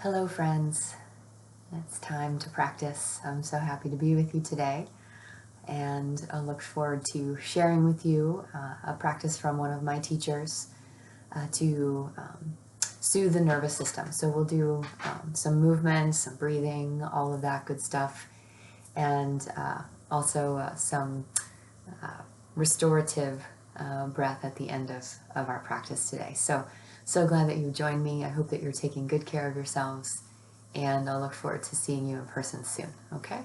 Hello friends, it's time to practice. I'm so happy to be with you today, and I look forward to sharing with you a practice from one of my teachers to soothe the nervous system. So we'll do some movement, some breathing, all of that good stuff, and also some restorative breath at the end of our practice today. So glad that you joined me. I hope that you're taking good care of yourselves, and I'll look forward to seeing you in person soon, okay?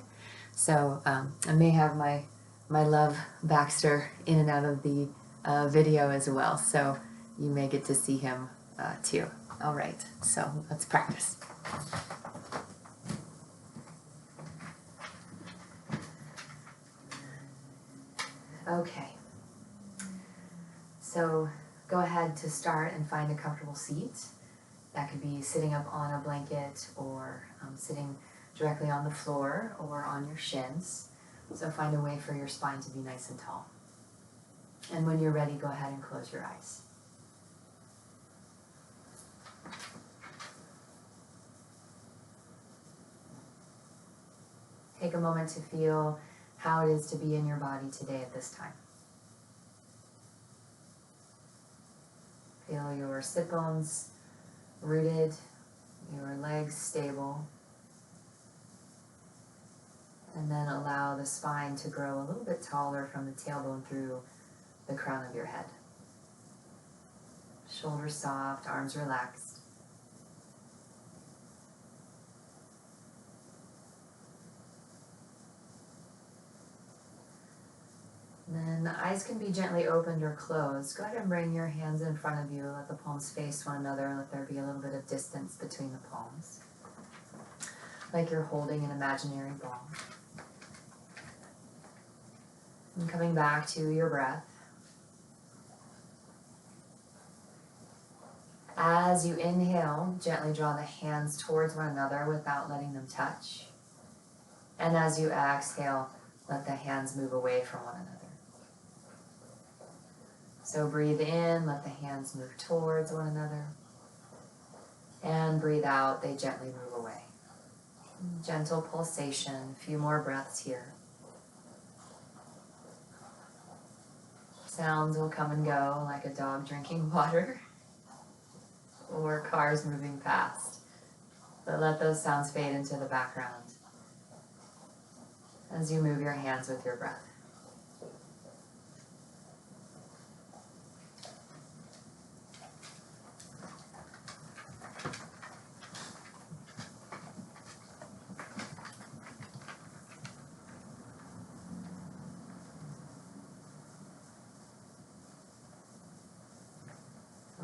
So I may have my love Baxter in and out of the video as well, so you may get to see him too. All right, so let's practice. Okay, so go ahead to start and find a comfortable seat. That could be sitting up on a blanket or sitting directly on the floor or on your shins. So find a way for your spine to be nice and tall. And when you're ready, go ahead and close your eyes. Take a moment to feel how it is to be in your body today at this time. Feel your sit bones rooted, your legs stable, and then allow the spine to grow a little bit taller from the tailbone through the crown of your head. Shoulders soft, arms relaxed. And then the eyes can be gently opened or closed. Go ahead and bring your hands in front of you. Let the palms face one another and let there be a little bit of distance between the palms, like you're holding an imaginary ball. And coming back to your breath. As you inhale, gently draw the hands towards one another without letting them touch. And as you exhale, let the hands move away from one another. So breathe in, let the hands move towards one another. And breathe out, they gently move away. Gentle pulsation, a few more breaths here. Sounds will come and go like a dog drinking water or cars moving past. But let those sounds fade into the background as you move your hands with your breath.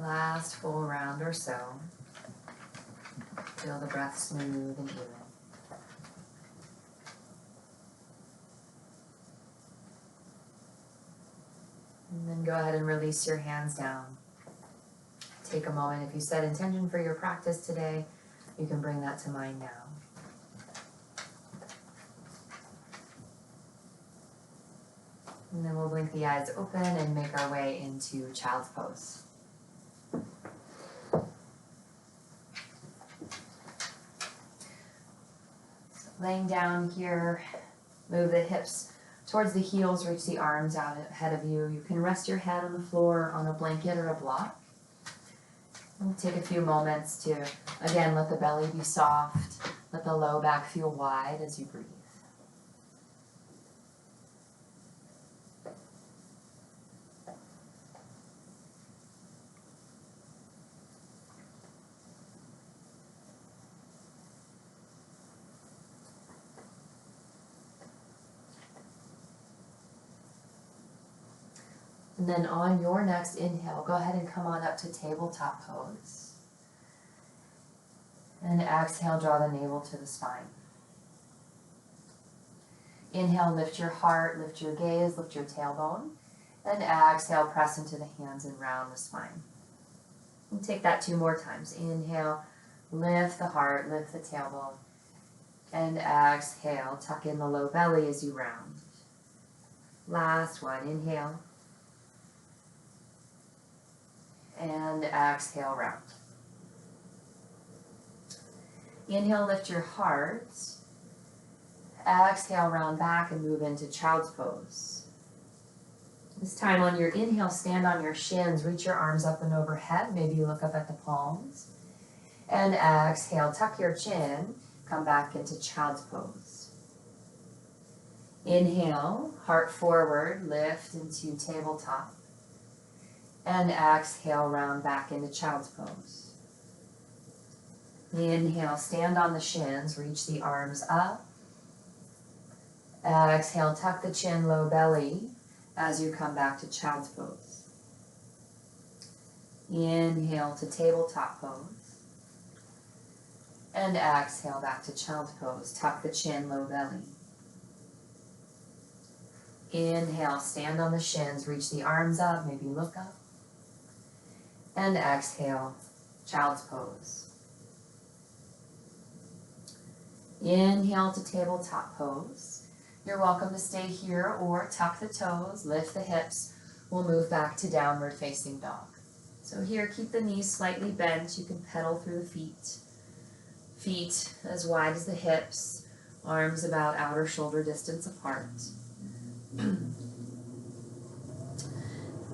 Last full round or so. Feel the breath smooth and even. And then go ahead and release your hands down. Take a moment. If you set intention for your practice today, you can bring that to mind now. And then we'll blink the eyes open and make our way into child's pose. Laying down here, move the hips towards the heels, reach the arms out ahead of you. You can rest your head on the floor on a blanket or a block. And take a few moments to, again, let the belly be soft, let the low back feel wide as you breathe. And then on your next inhale, go ahead and come on up to tabletop pose. And exhale, draw the navel to the spine. Inhale, lift your heart, lift your gaze, lift your tailbone. And exhale, press into the hands and round the spine. And take that 2 more times. Inhale, lift the heart, lift the tailbone. And exhale, tuck in the low belly as you round. Last one, inhale. And exhale, round. Inhale, lift your heart. Exhale, round back and move into child's pose. This time on your inhale, stand on your shins, reach your arms up and overhead, maybe look up at the palms. And exhale, tuck your chin, come back into child's pose. Inhale, heart forward, lift into tabletop. And exhale, round back into child's pose. Inhale, stand on the shins, reach the arms up. Exhale, tuck the chin, low belly, as you come back to child's pose. Inhale to tabletop pose. And exhale back to child's pose. Tuck the chin, low belly. Inhale, stand on the shins, reach the arms up, maybe look up. And exhale, child's pose. Inhale to tabletop pose. You're welcome to stay here or tuck the toes, lift the hips. We'll move back to downward facing dog. So here, keep the knees slightly bent. You can pedal through the feet. Feet as wide as the hips, arms about outer shoulder distance apart. And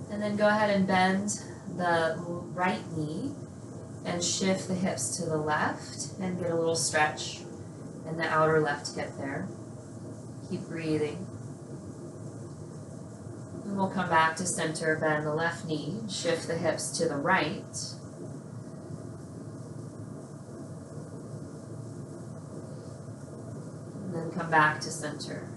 then go ahead and bend the right knee and shift the hips to the left and get a little stretch in the outer left hip there. Keep breathing. And we'll come back to center, bend the left knee, shift the hips to the right. And then come back to center.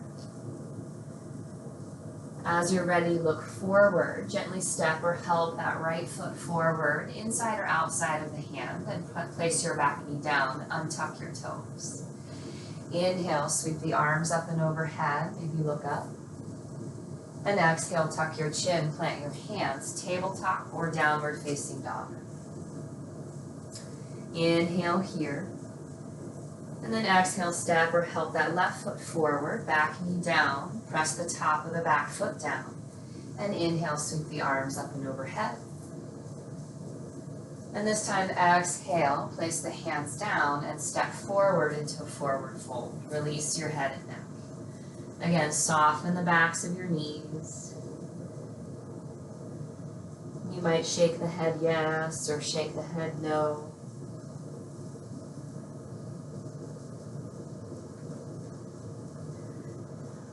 As you're ready, look forward. Gently step or help that right foot forward, inside or outside of the hand, and place your back knee down. Untuck your toes. Inhale, sweep the arms up and overhead, maybe look up. And exhale, tuck your chin, plant your hands, tabletop or downward facing dog. Inhale here. And then exhale, step or help that left foot forward, back knee down, press the top of the back foot down. And inhale, sweep the arms up and overhead. And this time, exhale, place the hands down and step forward into a forward fold. Release your head and neck. Again, soften the backs of your knees. You might shake the head yes or shake the head no.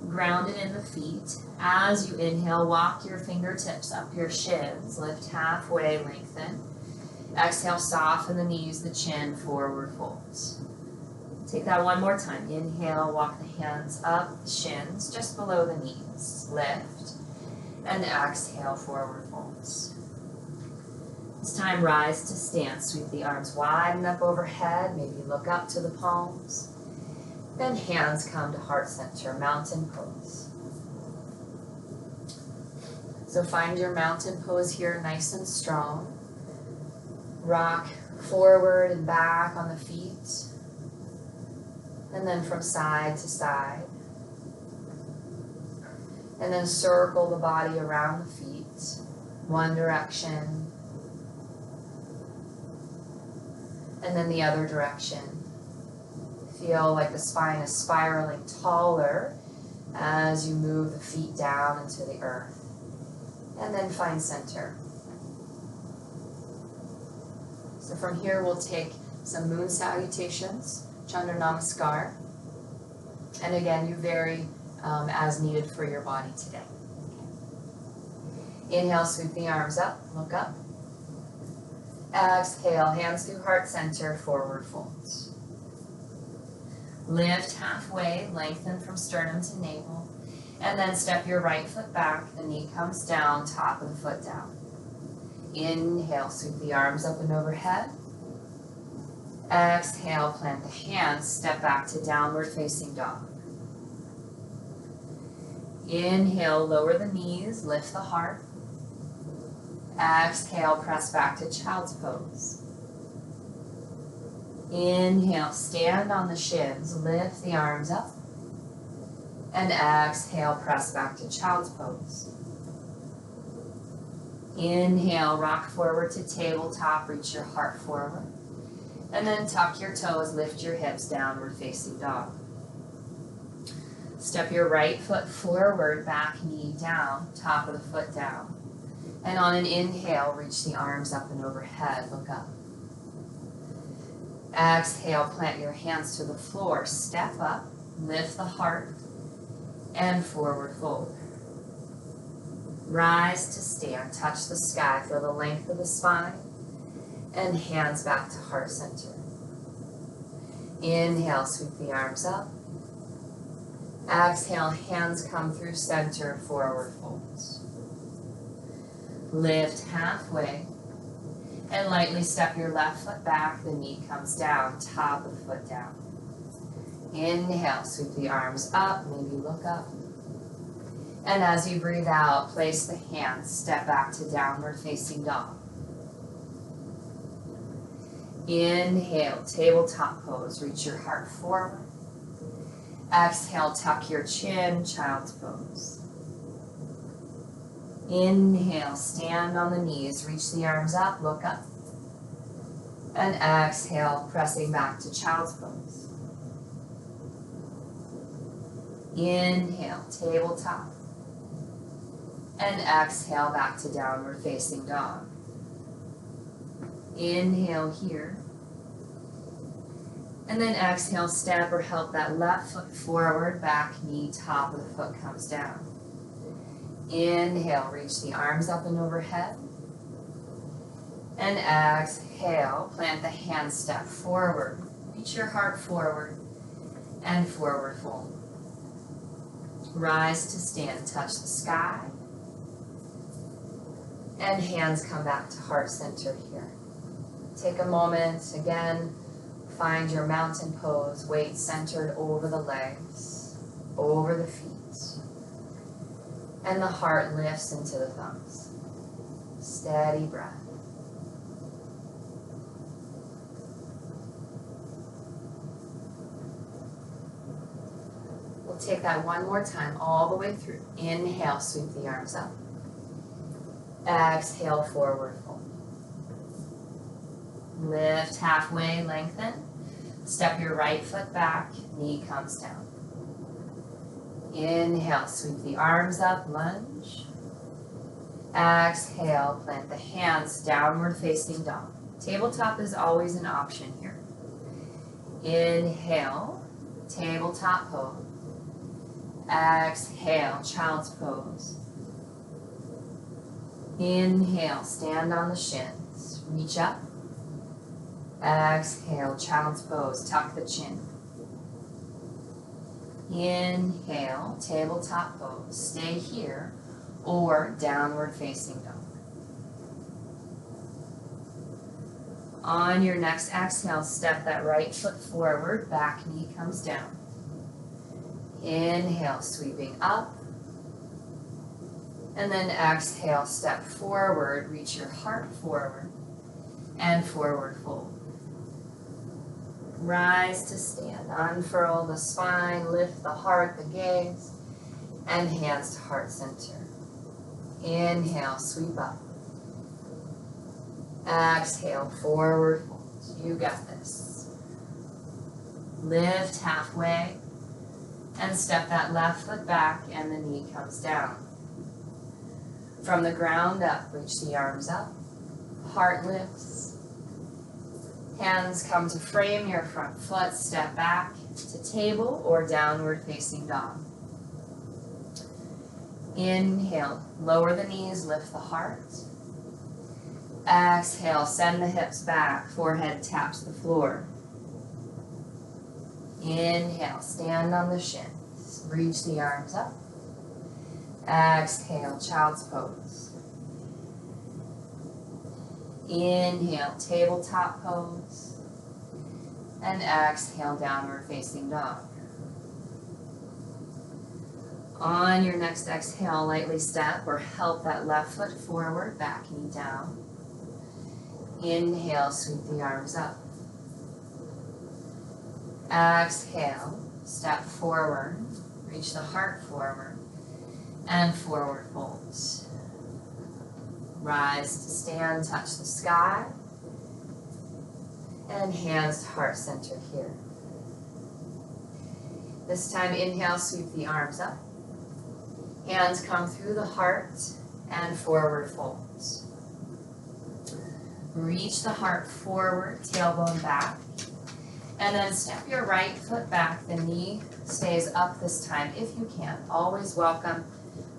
Grounded in the feet. As you inhale, walk your fingertips up your shins. Lift halfway, lengthen. Exhale, soften the knees, the chin, forward folds. Take that one more time. Inhale, walk the hands up, the shins, just below the knees. Lift. And exhale, forward folds. This time, rise to stand. Sweep the arms wide and up overhead. Maybe look up to the palms. Then hands come to heart center, mountain pose. So find your mountain pose here, nice and strong. Rock forward and back on the feet. And then from side to side. And then circle the body around the feet. One direction. And then the other direction. Feel like the spine is spiraling taller as you move the feet down into the earth. And then find center. So from here we'll take some moon salutations, Chandra Namaskar. And again, you vary as needed for your body today. Inhale, sweep the arms up, look up. Exhale, hands through heart center, forward folds. Lift halfway, lengthen from sternum to navel. And then step your right foot back, the knee comes down, top of the foot down. Inhale, sweep the arms up and overhead. Exhale, plant the hands, step back to downward facing dog. Inhale, lower the knees, lift the heart. Exhale, press back to child's pose. Inhale, stand on the shins, lift the arms up. And exhale, press back to child's pose. Inhale, rock forward to tabletop, reach your heart forward. And then tuck your toes, lift your hips, downward facing dog. Step your right foot forward, back knee down, top of the foot down. And on an inhale, reach the arms up and overhead, look up. Exhale, plant your hands to the floor, step up, lift the heart, and forward fold. Rise to stand, touch the sky, feel the length of the spine, and hands back to heart center. Inhale, sweep the arms up. Exhale, hands come through center, forward folds. Lift halfway, and lightly step your left foot back, the knee comes down, top of the foot down. Inhale, sweep the arms up, maybe look up. And as you breathe out, place the hands, step back to downward facing dog. Inhale, tabletop pose, reach your heart forward. Exhale, tuck your chin, child's pose. Inhale, stand on the knees, reach the arms up, look up. And exhale, pressing back to child's pose. Inhale, tabletop. And exhale, back to downward facing dog. Inhale here. And then exhale, step or help that left foot forward, back knee, top of the foot comes down. Inhale, reach the arms up and overhead. And exhale, plant the hands, step forward. Reach your heart forward and forward fold. Rise to stand, touch the sky. And hands come back to heart center here. Take a moment, again, find your mountain pose, weight centered over the legs, over the feet. And the heart lifts into the thumbs. Steady breath. We'll take that one more time, all the way through. Inhale, sweep the arms up. Exhale, forward fold. Lift halfway, lengthen. Step your right foot back, knee comes down. Inhale, sweep the arms up, lunge. Exhale, plant the hands, downward facing dog. Tabletop is always an option here. Inhale, tabletop pose. Exhale, child's pose. Inhale, stand on the shins, reach up. Exhale, child's pose, tuck the chin. Inhale, tabletop pose, stay here, or downward facing dog. On your next exhale, step that right foot forward, back knee comes down. Inhale, sweeping up. And then exhale, step forward, reach your heart forward, and forward fold. Rise to stand, unfurl the spine, lift the heart, the gaze, and hands to heart center. Inhale, sweep up. Exhale, forward fold. You got this. Lift halfway, and step that left foot back, and the knee comes down. From the ground up, reach the arms up, heart lifts. Hands come to frame your front foot, step back to table or downward facing dog. Inhale, lower the knees, lift the heart. Exhale, send the hips back, forehead taps the floor. Inhale, stand on the shins, reach the arms up. Exhale, child's pose. Inhale, tabletop pose. And exhale, downward facing dog. On your next exhale, lightly step or help that left foot forward, back knee down. Inhale, sweep the arms up. Exhale, step forward, reach the heart forward, and forward folds. Rise to stand, touch the sky. And hands to heart center here. This time, inhale, sweep the arms up. Hands come through the heart and forward folds. Reach the heart forward, tailbone back. And then step your right foot back. The knee stays up this time if you can. Always welcome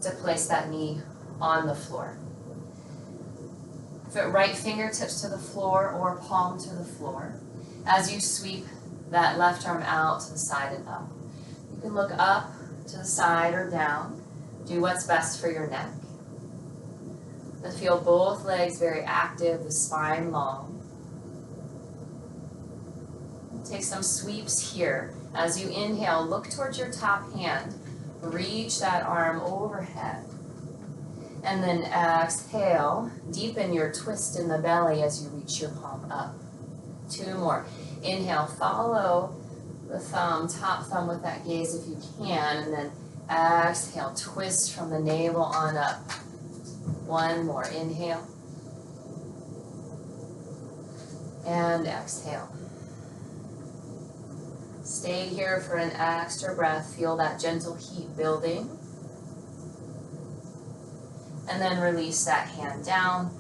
to place that knee on the floor. Foot right fingertips to the floor or palm to the floor. As you sweep that left arm out to the side and up. You can look up to the side or down. Do what's best for your neck. And feel both legs very active, the spine long. Take some sweeps here. As you inhale, look towards your top hand. Reach that arm overhead. And then exhale, deepen your twist in the belly as you reach your palm up. 2 more. Inhale, follow the thumb, top thumb with that gaze if you can, and then exhale, twist from the navel on up. 1 more. Inhale. And exhale. Stay here for an extra breath. Feel that gentle heat building. And then release that hand down.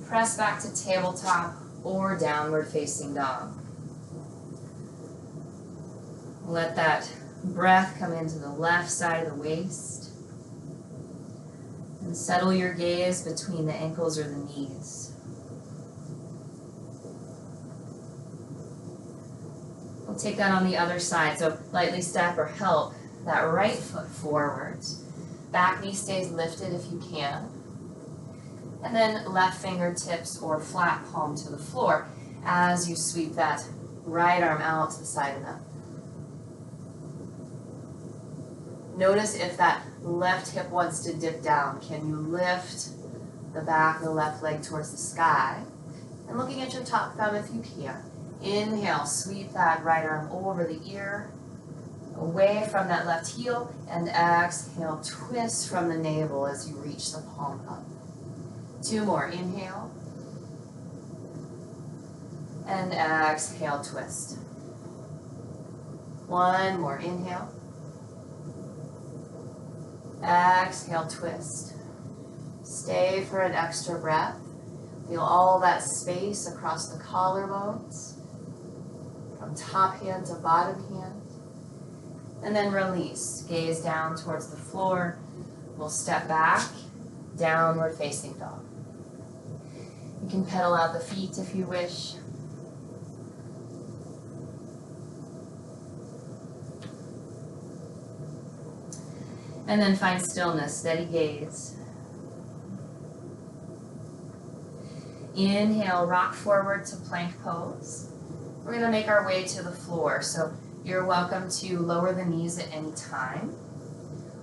Press back to tabletop or downward facing dog. Let that breath come into the left side of the waist. And settle your gaze between the ankles or the knees. We'll take that on the other side. So lightly step or help that right foot forward. Back knee stays lifted if you can. And then left fingertips or flat palm to the floor as you sweep that right arm out to the side and up. Notice if that left hip wants to dip down. Can you lift the back of the left leg towards the sky? And looking at your top thumb if you can. Inhale, sweep that right arm over the ear, away from that left heel, and exhale, twist from the navel as you reach the palm up. 2 more. Inhale. And exhale, twist. 1 more. Inhale. Exhale, twist. Stay for an extra breath. Feel all that space across the collarbones, from top hand to bottom hand. And then release. Gaze down towards the floor. We'll step back, downward facing dog. You can pedal out the feet if you wish. And then find stillness, steady gaze. Inhale, rock forward to plank pose. We're going to make our way to the floor. So you're welcome to lower the knees at any time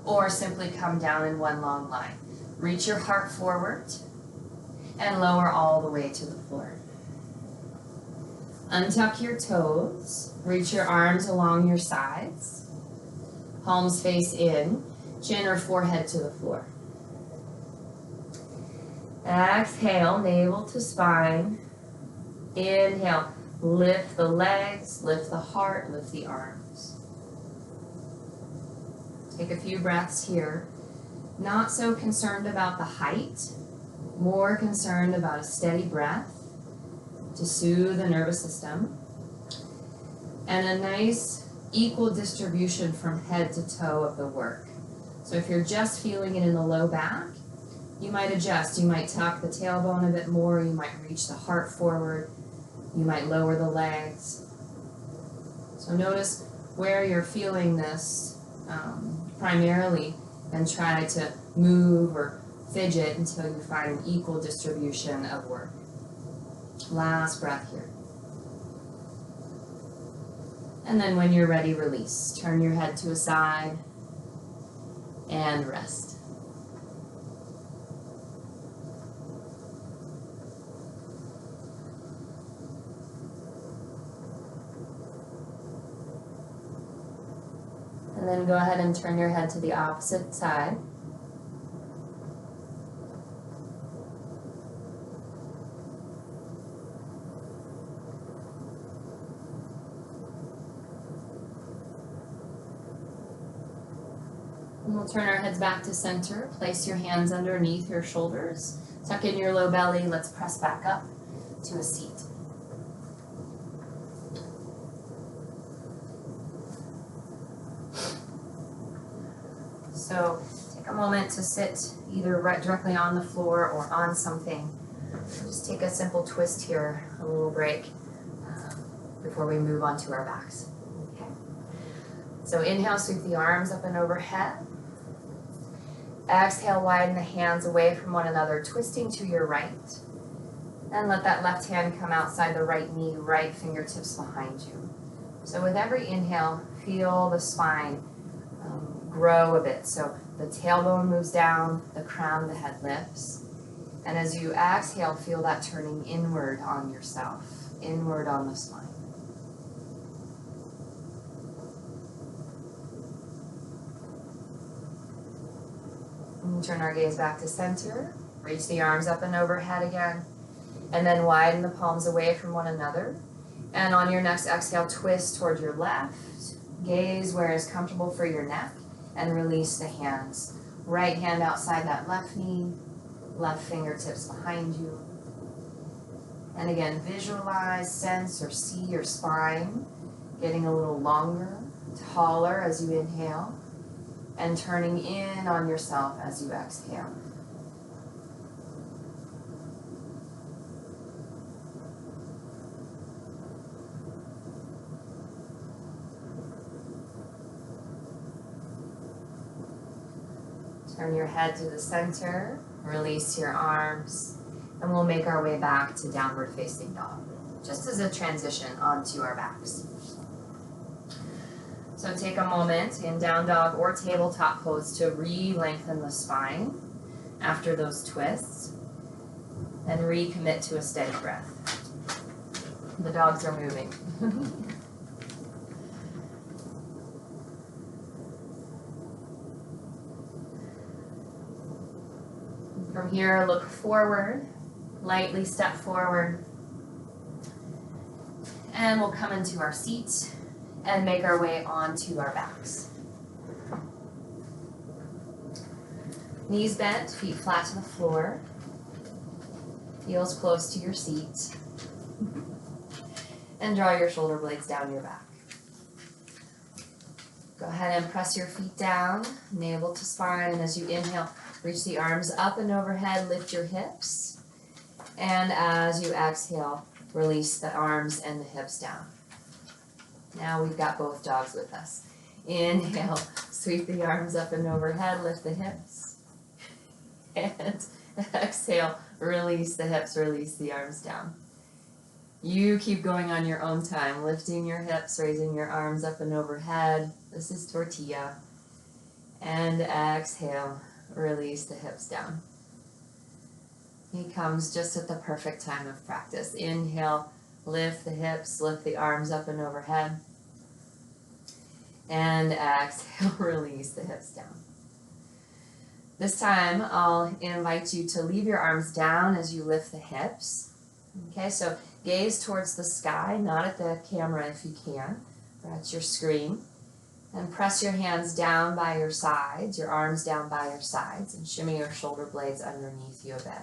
or simply come down in one long line. Reach your heart forward and lower all the way to the floor. Untuck your toes. Reach your arms along your sides. Palms face in. Chin or forehead to the floor. Exhale, navel to spine. Inhale, lift the legs, lift the heart, lift the arms. Take a few breaths here. Not so concerned about the height, more concerned about a steady breath to soothe the nervous system. And a nice equal distribution from head to toe of the work. So if you're just feeling it in the low back, you might adjust. You might tuck the tailbone a bit more. You might reach the heart forward. You might lower the legs. So notice where you're feeling this primarily and try to move or fidget until you find an equal distribution of work. Last breath here. And then when you're ready, release. Turn your head to a side and rest. And then go ahead and turn your head to the opposite side. And we'll turn our heads back to center. Place your hands underneath your shoulders. Tuck in your low belly. Let's press back up to a seat. So take a moment to sit either right directly on the floor or on something. Just take a simple twist here, a little break, before we move on to our backs. Okay. So inhale, sweep the arms up and overhead. Exhale, widen the hands away from one another, twisting to your right. And let that left hand come outside the right knee, right fingertips behind you. So with every inhale, feel the spine grow a bit. So the tailbone moves down, the crown of the head lifts. And as you exhale, feel that turning inward on yourself, inward on the spine. And turn our gaze back to center. Reach the arms up and overhead again. And then widen the palms away from one another. And on your next exhale, twist toward your left. Gaze where is comfortable for your neck. And release the hands. Right hand outside that left knee. Left fingertips behind you. And again, visualize, sense, or see your spine getting a little longer, taller as you inhale. And turning in on yourself as you exhale. Turn your head to the center, release your arms, and we'll make our way back to downward facing dog, just as a transition onto our backs. So take a moment in down dog or tabletop pose to re-lengthen the spine after those twists, and recommit to a steady breath. The dogs are moving. From here, look forward, lightly step forward, and we'll come into our seat and make our way onto our backs. Knees bent, feet flat to the floor, heels close to your seat, and draw your shoulder blades down your back. Go ahead and press your feet down, navel to spine, and as you inhale, reach the arms up and overhead, lift your hips, and as you exhale, release the arms and the hips down. Now we've got both dogs with us. Inhale, sweep the arms up and overhead, lift the hips, and exhale, release the hips, release the arms down. You keep going on your own time, lifting your hips, raising your arms up and overhead. This is tortilla. And exhale, release the hips down. He comes just at the perfect time of practice. Inhale, lift the hips, lift the arms up and overhead. And exhale, release the hips down. This time, I'll invite you to leave your arms down as you lift the hips. Okay, so gaze towards the sky, not at the camera if you can, or at your screen. And press your hands down by your sides, your arms down by your sides, and shimmy your shoulder blades underneath you a bit.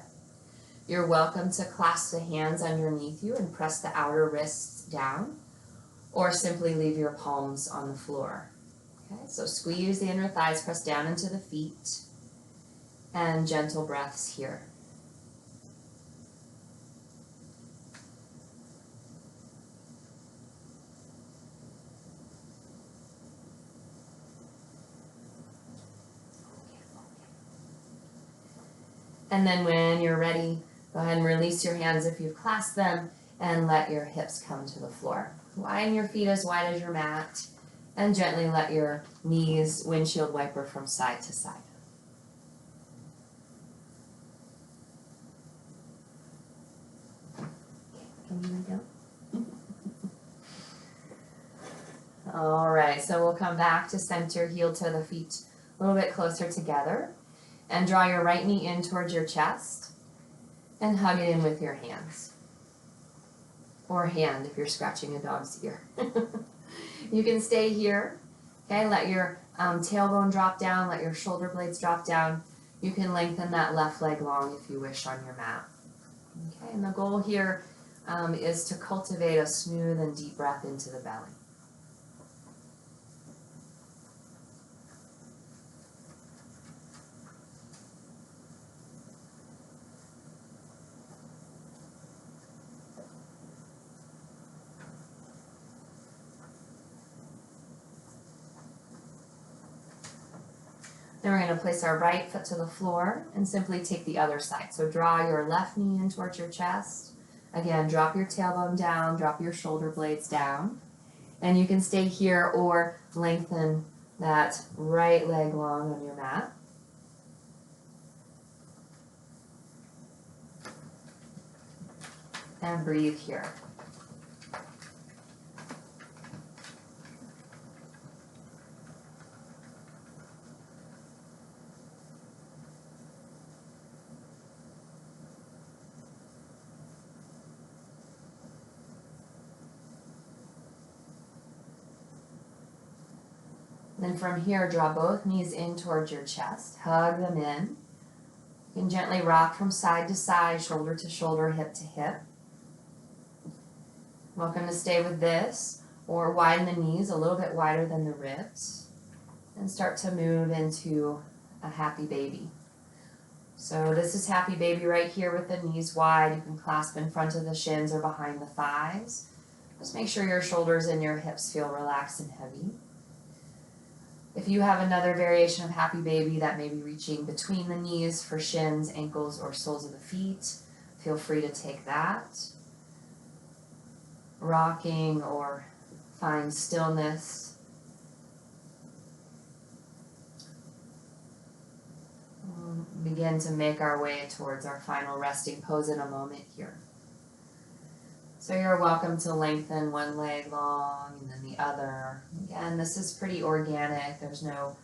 You're welcome to clasp the hands underneath you and press the outer wrists down, or simply leave your palms on the floor. Okay, so squeeze the inner thighs, press down into the feet, and gentle breaths here. And then when you're ready, go ahead and release your hands if you've clasped them and let your hips come to the floor. Widen your feet as wide as your mat and gently let your knees windshield wiper from side to side. Can you go? All right, so we'll come back to center, heel to the feet a little bit closer together. And draw your right knee in towards your chest and hug it in with your hands. Or hand if you're scratching a dog's ear. You can stay here Okay, let your tailbone drop down, let your shoulder blades drop down. You can lengthen that left leg long if you wish on your mat. Okay, and the goal here is to cultivate a smooth and deep breath into the belly. Then we're going to place our right foot to the floor and simply take the other side. So draw your left knee in towards your chest. Again, drop your tailbone down, drop your shoulder blades down. And you can stay here or lengthen that right leg long on your mat. And breathe here. Then from here, draw both knees in towards your chest. Hug them in. You can gently rock from side to side, shoulder to shoulder, hip to hip. Welcome to stay with this, or widen the knees a little bit wider than the ribs, and start to move into a happy baby. So this is happy baby right here with the knees wide. You can clasp in front of the shins or behind the thighs. Just make sure your shoulders and your hips feel relaxed and heavy. If you have another variation of happy baby that may be reaching between the knees for shins, ankles, or soles of the feet, feel free to take that. Rocking or find stillness. We'll begin to make our way towards our final resting pose in a moment here. So you're welcome to lengthen one leg long and then the other. Again, this is pretty organic. There's no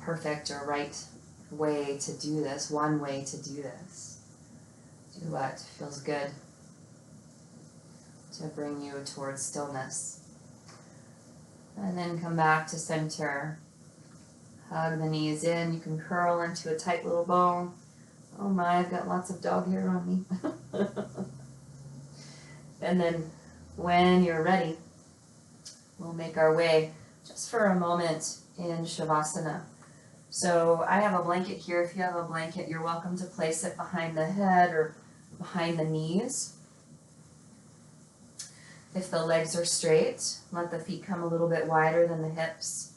perfect or right way to do this, one way to do this. Do what feels good to bring you towards stillness. And then come back to center. Hug the knees in. You can curl into a tight little bone. Oh my, I've got lots of dog hair on me. And then when you're ready, we'll make our way just for a moment in Shavasana. So I have a blanket here. If you have a blanket, you're welcome to place it behind the head or behind the knees. If the legs are straight, let the feet come a little bit wider than the hips.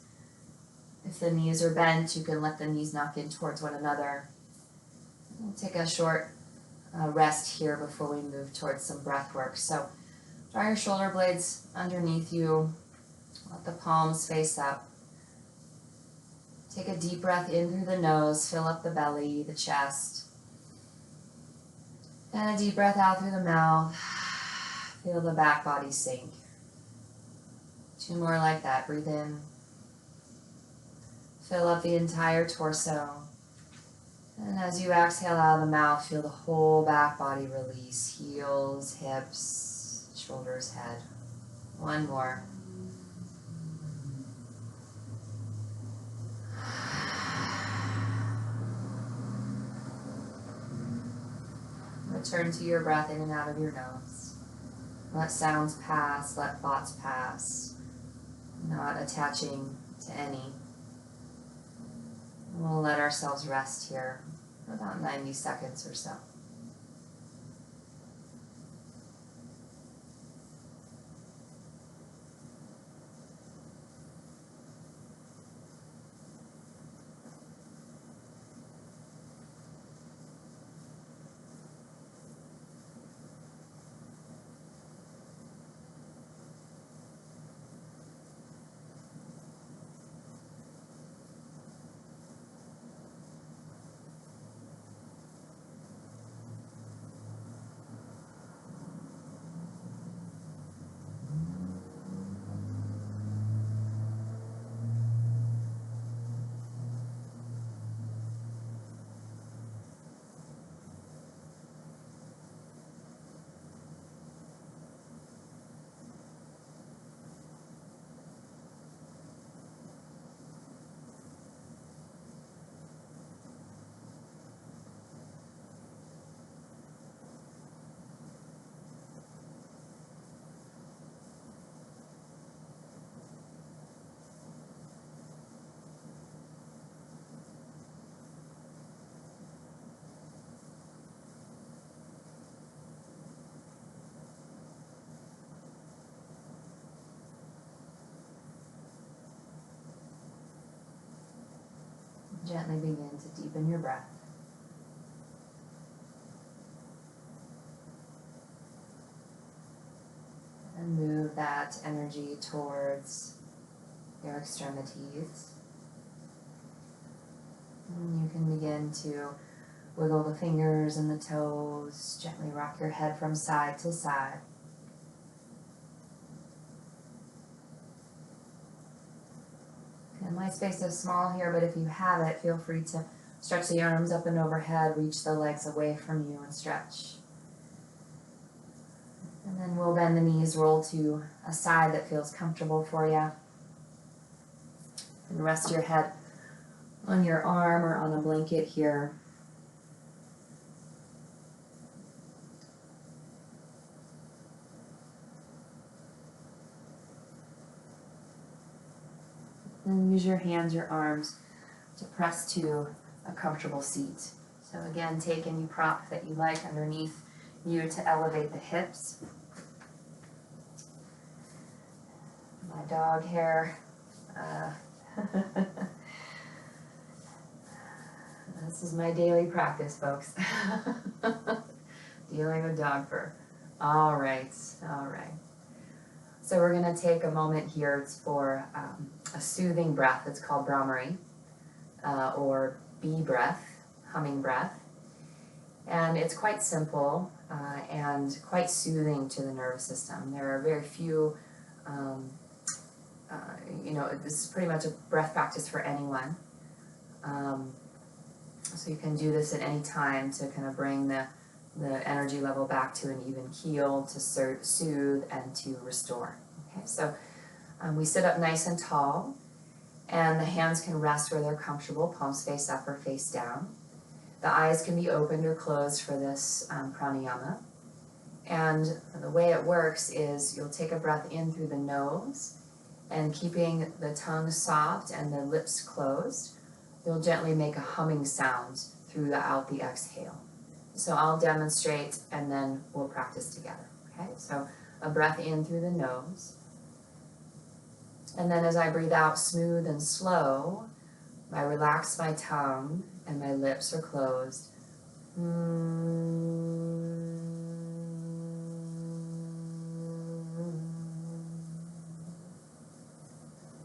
If the knees are bent, you can let the knees knock in towards one another. We'll take a short rest here before we move towards some breath work. So draw your shoulder blades underneath you. Let the palms face up. Take a deep breath in through the nose. Fill up the belly, the chest. And a deep breath out through the mouth. Feel the back body sink. 2 more like that. Breathe in. Fill up the entire torso. And as you exhale out of the mouth, feel the whole back body release. Heels, hips, shoulders, head. 1 more. Return to your breath in and out of your nose. Let sounds pass, let thoughts pass. Not attaching to any. We'll let ourselves rest here for about 90 seconds or so. Gently begin to deepen your breath. And move that energy towards your extremities. And you can begin to wiggle the fingers and the toes, gently rock your head from side to side. And my space is small here, but if you have it, feel free to stretch the arms up and overhead, reach the legs away from you and stretch. And then we'll bend the knees, roll to a side that feels comfortable for you. And rest your head on your arm or on a blanket here. And use your hands, your arms to press to a comfortable seat. So again, take any prop that you like underneath you to elevate the hips. My dog hair. This is my daily practice, folks. Dealing with dog fur. All right. So we're going to take a moment here for a soothing breath. It's called Brahmari, or bee breath, humming breath. And it's quite simple and quite soothing to the nervous system. There are very few, this is pretty much a breath practice for anyone. So you can do this at any time to kind of bring the energy level back to an even keel, to soothe and to restore. Okay, so we sit up nice and tall, and the hands can rest where they're comfortable, palms face up or face down. The eyes can be opened or closed for this pranayama. And the way it works is you'll take a breath in through the nose, and keeping the tongue soft and the lips closed, you'll gently make a humming sound throughout the exhale. So I'll demonstrate and then we'll practice together. Okay, so a breath in through the nose. And then as I breathe out smooth and slow, I relax my tongue and my lips are closed.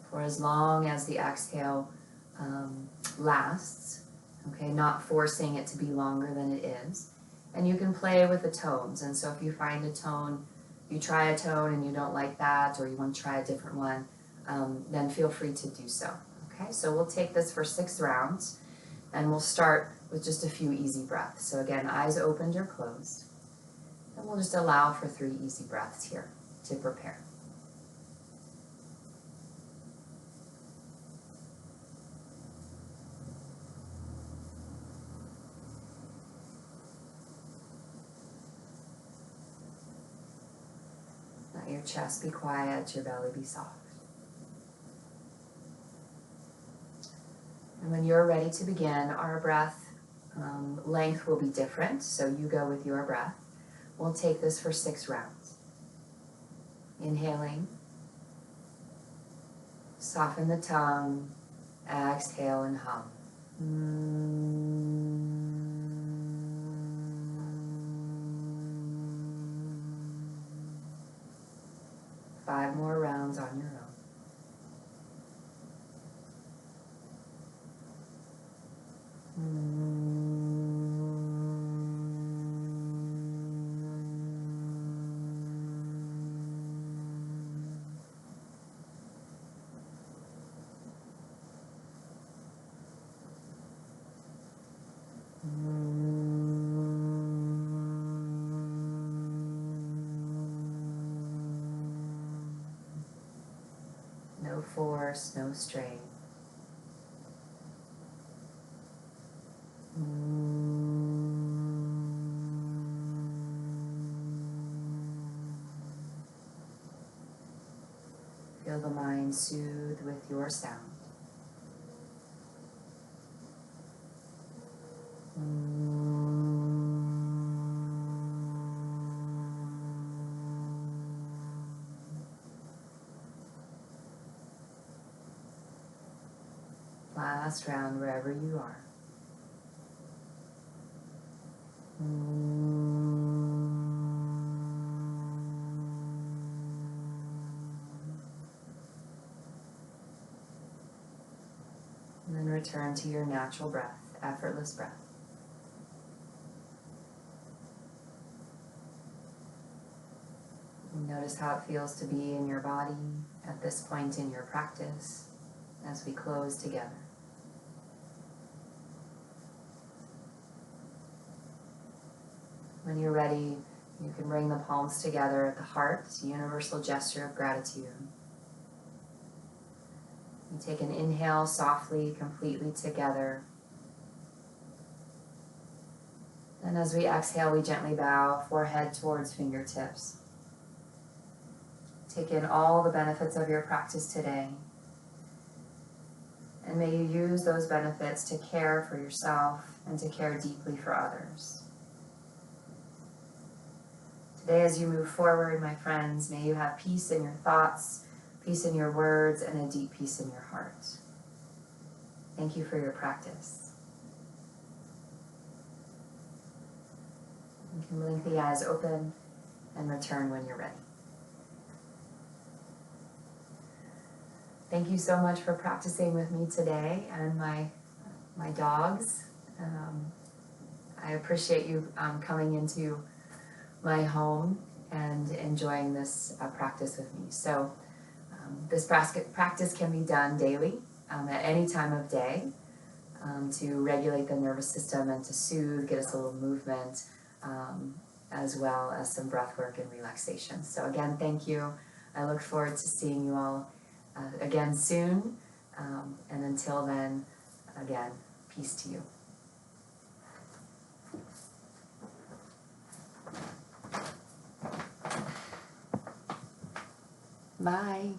For as long as the exhale lasts, okay, not forcing it to be longer than it is. And you can play with the tones. And so if you find a tone, you try a tone and you don't like that, or you want to try a different one, then feel free to do so. Okay, so we'll take this for 6 rounds, and we'll start with just a few easy breaths. So again, eyes opened or closed. And we'll just allow for 3 easy breaths here to prepare. Let your chest be quiet, your belly be soft. And when you're ready to begin, our breath length will be different, so you go with your breath. We'll take this for 6 rounds. Inhaling, soften the tongue, exhale and hum. 5 more rounds on your own. No force, no strain. Feel the mind soothe with your sound. Last round wherever you are. And then return to your natural breath, effortless breath. Notice how it feels to be in your body at this point in your practice as we close together. When you're ready, you can bring the palms together at the heart, universal gesture of gratitude. You take an inhale softly, completely together. And as we exhale, we gently bow, forehead towards fingertips. Take in all the benefits of your practice today. And may you use those benefits to care for yourself and to care deeply for others. Today, as you move forward, my friends, may you have peace in your thoughts, peace in your words, and a deep peace in your heart. Thank you for your practice. You can blink the eyes open and return when you're ready. Thank you so much for practicing with me today and my dogs. I appreciate you coming into my home and enjoying this practice with me. So this practice can be done daily at any time of day to regulate the nervous system and to soothe, get us a little movement, as well as some breath work and relaxation. So again, thank you. I look forward to seeing you all again soon. And until then, again, peace to you. Bye.